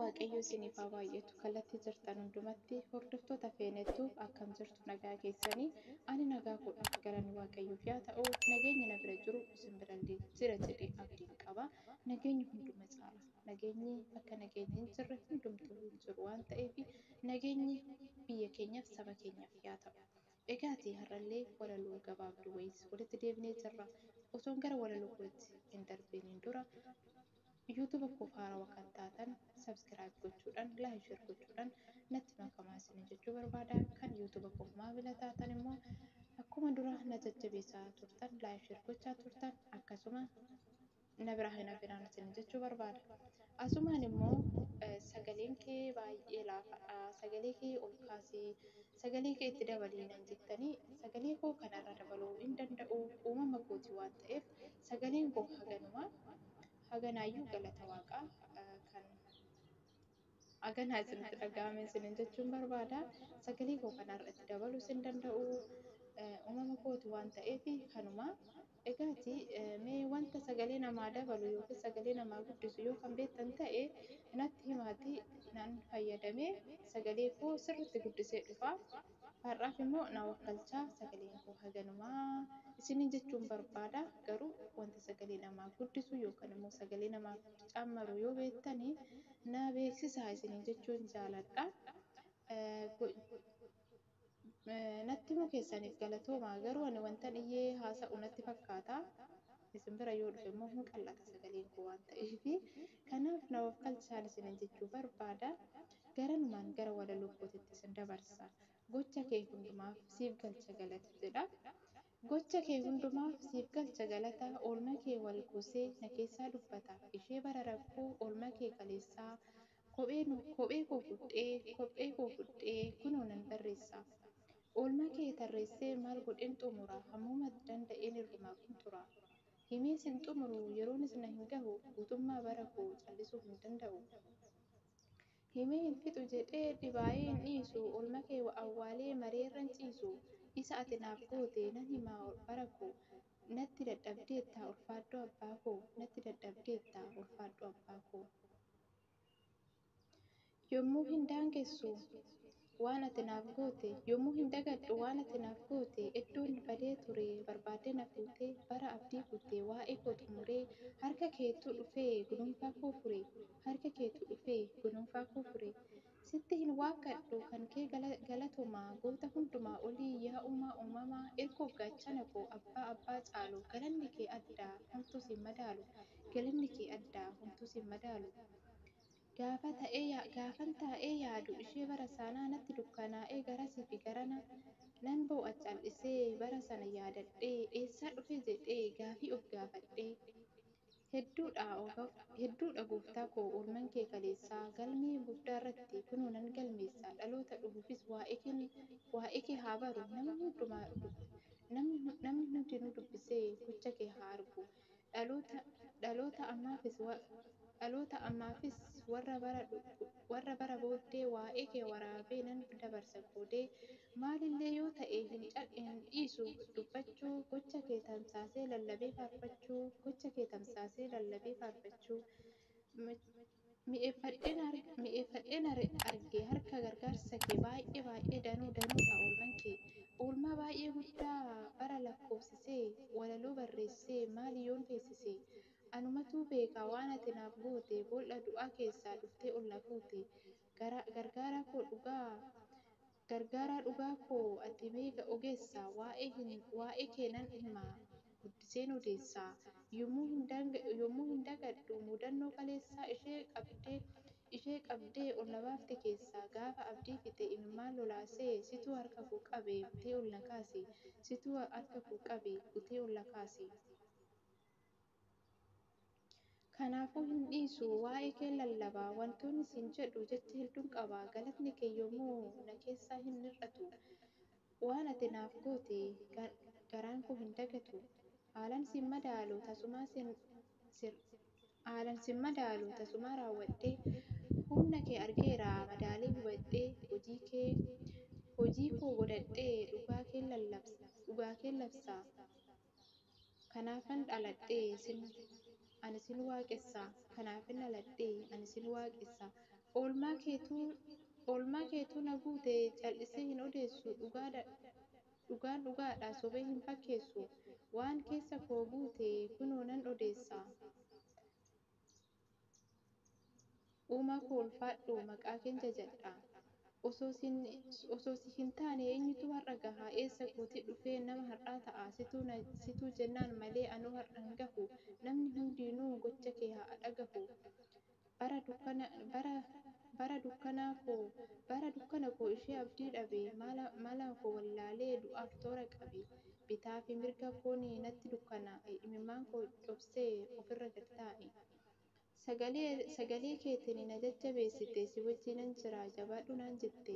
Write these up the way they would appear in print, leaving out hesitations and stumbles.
waaqayyo isiniif haa baay'atu. Kallattii jirtan hundumatti hordoftoota feenettu akkam jirtu nagaa keessanii. Ani nagaa godha. Galanni waaqayyoof yaa ta'u nageenyi na bira jiru isin birallee jira jedhee abdiin qaba. Nageenyi hunduma caala. Nageenyi bakka nageenyi hin jirre hundumtuu hin jiru waan ta'eef nageenyi biyya keenyaaf saba keenyaaf yaa ta'u. Egaati har'allee walaloo gabaabduu wayis walitti deebinee jirra. Osoon gara walaloo kootti hin darbiniin dura YouTube koof haarawaa kan taatan subscribe gochuudhaan like share gochuudhaan natti makamaa isin jechuu barbaada. Kan YouTube koof maamila taatan immoo akkuma dura na jajjabeessaa turtan like share gochaa turtan akkasuma na bira hin hafnaan isin jechuu barbaada. Asumaan immoo sagaleen kee baay'ee laafadha. Sagalee kee ol kaasii sagalee kee itti dabaliinan jettanii sagalee koo kanarra dabaluu hin danda'u uumama kooti waan ta'eef sagaleen koo haganaayyuu galata waaqaa kan haganaa isinitti dhaga'ame isin jechuun barbaada. Sagalee koo kanarra itti dabaluu hin danda'u uumama kooti waan ta'eef kanuma. Egaati mee wanta sagalee namaa dabalu yookiin sagalee namaa guddisu yoo kan beektan ta'e natti himaati nan fayyadamee sagalee koo sirriitti guddisee dhufa. Har'aaf immoo na wakkalchaa sagaleen koo haganumaa isinin jechuun barbaada. Garuu wanta sagalee namaa guddisu yookaan immoo sagalee namaa cammaru yoo beektanii na beeksisaa isinin jechuun jaaladha. Natti himuu keessaniif galatooma. Garuu ani wantan iyyee haasa'u natti fakkaata. Isin bira yoo dhufe immoo hin qallata sagaleen koo waan ta'eef kanaaf na wakkalchaan isinin jechuu barbaada. Garanumaan gara walaloo kootitti isin dabarsa. Gocha kee hundumaaf siif galcha galata jedha. Gocha kee hundumaaf siif galcha galata oolma kee wal kuusee na keessaa dubbata. Ishee bara rakkoo oolma kee kaleessaa kophee koo fudhee kunoo nan barreessa. Oolma kee tarreessee maal godheen xumura hammuma danda'een irrumaa kun tura. Himee sin xumuru yeroonis na hin gahu guutummaa bara koo callisuu hin danda'u. Himee hin fixu jedhee dhibaayee hin dhiisu oolma kee awwaalee mareerran ciisu. Isa ati naaf goote nan himaa bara koo natti dadhabdeetta ulfaadhoo abbaa koo natti dadhabdeetta ulfaadhoo abbaa koo. Yommuu hin daangessu waan ati naaf goote yommuu hin dagadhu waan ati naaf goote iddoon badee ture barbaadee na fuutee bara abdii kuttee waa'ee koo xumuree harka keetu dhufee gununfaa koo fure harka keetu dhufee gununfaa koo fure. Sitti hin waakkadhu kan kee galatuma goota hundumaa olii yaa uumamaa ergoof gaachana koo abbaa caalu galanni kee addaa homtuu sin madaalu galanni kee addaa homtuu sin madaalu. Gaafan taa'ee yaadu ishee bara sanaa natti dukkanaa'ee garasii fi garana nan boo'a cal'isee bara sana yaadadhee eessaa dhufe jedhee gaafii of gaafadhee. Hedduudha gooftaa koo oolman kee kaleessaa galmee guddaa irratti kunoo nan galmeessa dhaloota dhufuufis waa'ee kee haa baru namni hundinuu dubbisee gocha kee haa argu dhaloota ammaafis warra bara booddee waa'ee kee waraabee nan dabarsa qoodee maalillee yoo ta'e hin dhiisu dubbachuu gocha kee tamsaasee lallabee faarfachuu gocha kee tamsaasee lallabee faarfachuu. Mi'eeffadheen arge harka gargaarsa kee baay'ee danuudha oolman kee oolmaa baay'ee guddaa bara lakkoofsisee walaloo barreessee maali yoon feessisee. Anumatu beeka waan ati naaf goote boolla du'aa keessaa dhuftee ol na fuute gargaaraa dhugaa koo ati meeqa ogeessa waa'ee kee nan himaa guddiseen odeessaa. Yommuu hin dagadhu mudannoo kaleessaa ishee qabdee ol na baafte keessaa gaafa abdii fixe imimmaan lolaasee situu harka koo qabee butee ol na kaase situu harka koo qabee butee ol na kaase. Kanaafuu hin dhiisu waa'ee kee lallabaa wantoonni siin jedhu jecha hedduun qaba galatni kee yommuu na keessaa hin hir'atu waan ati naaf goote garaan koo hin dagatu haalaan sin madaalu tasumaa raawwadhee humna kee argeera madaalee hubadhee hojii koo godhadhee dhugaa kee labsaa kanaafan dhaladhee ani sin waaqessa kanaafin dhaladhee ani sin waaqessa Oolmaa keetuu oolmaa keetuu na guute cal'isee hin odeessu dhugaan dhugaadha sobee hin fakkeessu waan keessa koo guute kunoo nan odeessa. Uumaa koo ulfaadhu maqaa keen jajadha. Osoo si hin taane eenyutu har'a gaha eessa kooti dhufee nama har'aa ta'a situu jennaan malee anuu har'a hin gahu namni hundinuu gocha kee haa dhagahu. Bara dukkana bara bara dukkanaa koo bara dukkana koo ishee abdii dhabe mala koo wallaalee du'aaf toora qabe bitaa fi mirga kooni natti dukkanaa'e imimmaan koo cobsee ofirra gad taa'e. Sagalee keetiin na jajjabeessite si wajjinan jira jabaadhu naan jette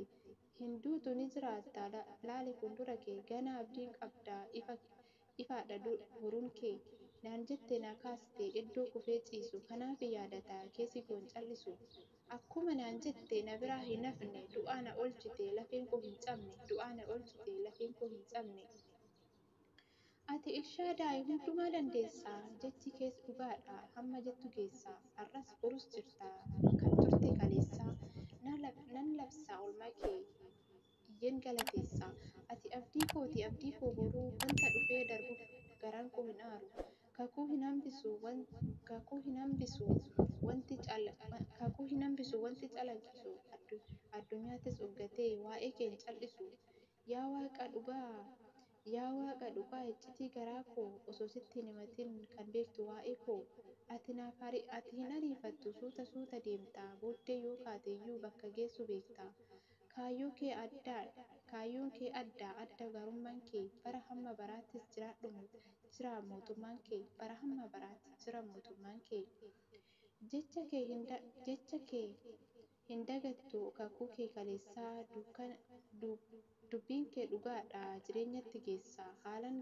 hin duutu ni jiraatta laali fuuldura kee ganaa abdii qabda ifaadha boruun kee naan jette na kaaste iddoo kufee ciisu kanaaf yaadata keessi koon cal'isu akkuma naan jette na biraa hin hafne du'aa na oolchite lafeen koo hin cabne du'aa na oolchite lafeen koo hin cabne. Ati Elshaadaay hundumaa dandeessaa jechi kees dhugaadha hamma jettu geessaa har'as borus jirta kan turte kaleessaa nan labsaa oolmaa kee iyyeen galateessaa. Ati abdii kooti abdii koo boruu wanta dhufee darbuuf garaan koo hin aaru kakuu hin hambisu wanti calanqisu addunyaattis uggatee waa'ee keen cal'isu yaa waaqa dhugaa. Yaa waaqa dhugaa iccitii garaa koo osoo sitti hin himatin kan beektu waa'ee koo ati hin ariifattu suuta deemta booddee yoo kaateyyuu bakka geessu beekta kaayyoon kee adda garummaan kee bara hamma baraattis jira mootummaan kee bara hamma baraatti jira mootummaan kee jecha kee hin dagattu kakuu kee kaleessaa dubbiin kee dhugaadha jireenyatti geessa haalaan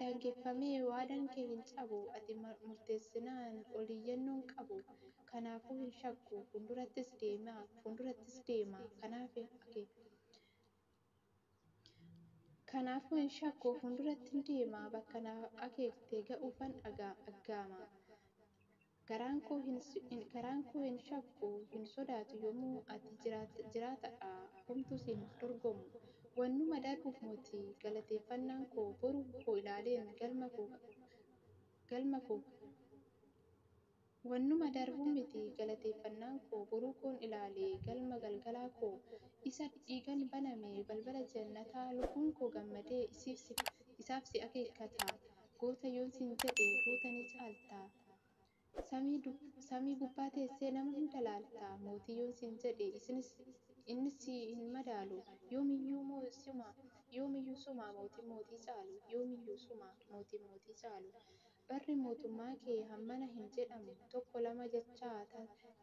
daangeffamee waadaan kee hin cabu ati murteessinaan oliyyannoon qabu kanaafuu hin shakku fuuldurattis deema kanaafuu hin shakku fuulduratti deema bakka na akeekte ga'uufan aggaama. Garaan koo hin shakku hin sodaatu yommuu ati jiraatadha homtus hin dorgomu. Wannuma darbuuf mootii galateeffannaan koo boruu koo ilaaleen galma koo wannuma darbu miti galateeffannaan koo boruu koon ilaalee galma galgalaa koo isa dhiigan baname balbala jannataa lubbuun koo gammadee isaaf si akeekkata goota yoon sin jedhe goota ni caalta. Samii gubbaa teessee nama hunda laalta mootii yoon sin jedhe innis si hin madaalu yoomiyyuu suma mootiin mootii caalu yoomiyyuu suma mootiin mootii caalu. Barri mootummaa kee hammana hin jedhamu tokko lama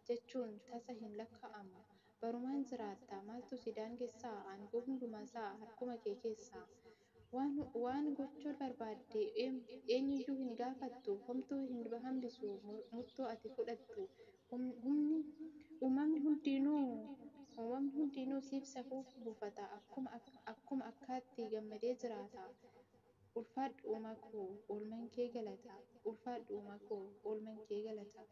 jechuun tasa hin lakkaa'amu barumaan jiraatta maaltu si daangessaa aangoo hundumaasaa harkuma kee keessaa. Waan gochuu barbaadde eenyuyyuu hin gaafattu homtuu hin hambisu murtoo ati fudhattu uumamni hundinuu siif safuu buufata akkuma akkaatti gammadee jiraata. Ulfaadhu uumaa koo oolmaan kee galata ulfaadhu uumaa koo oolmaan kee galata.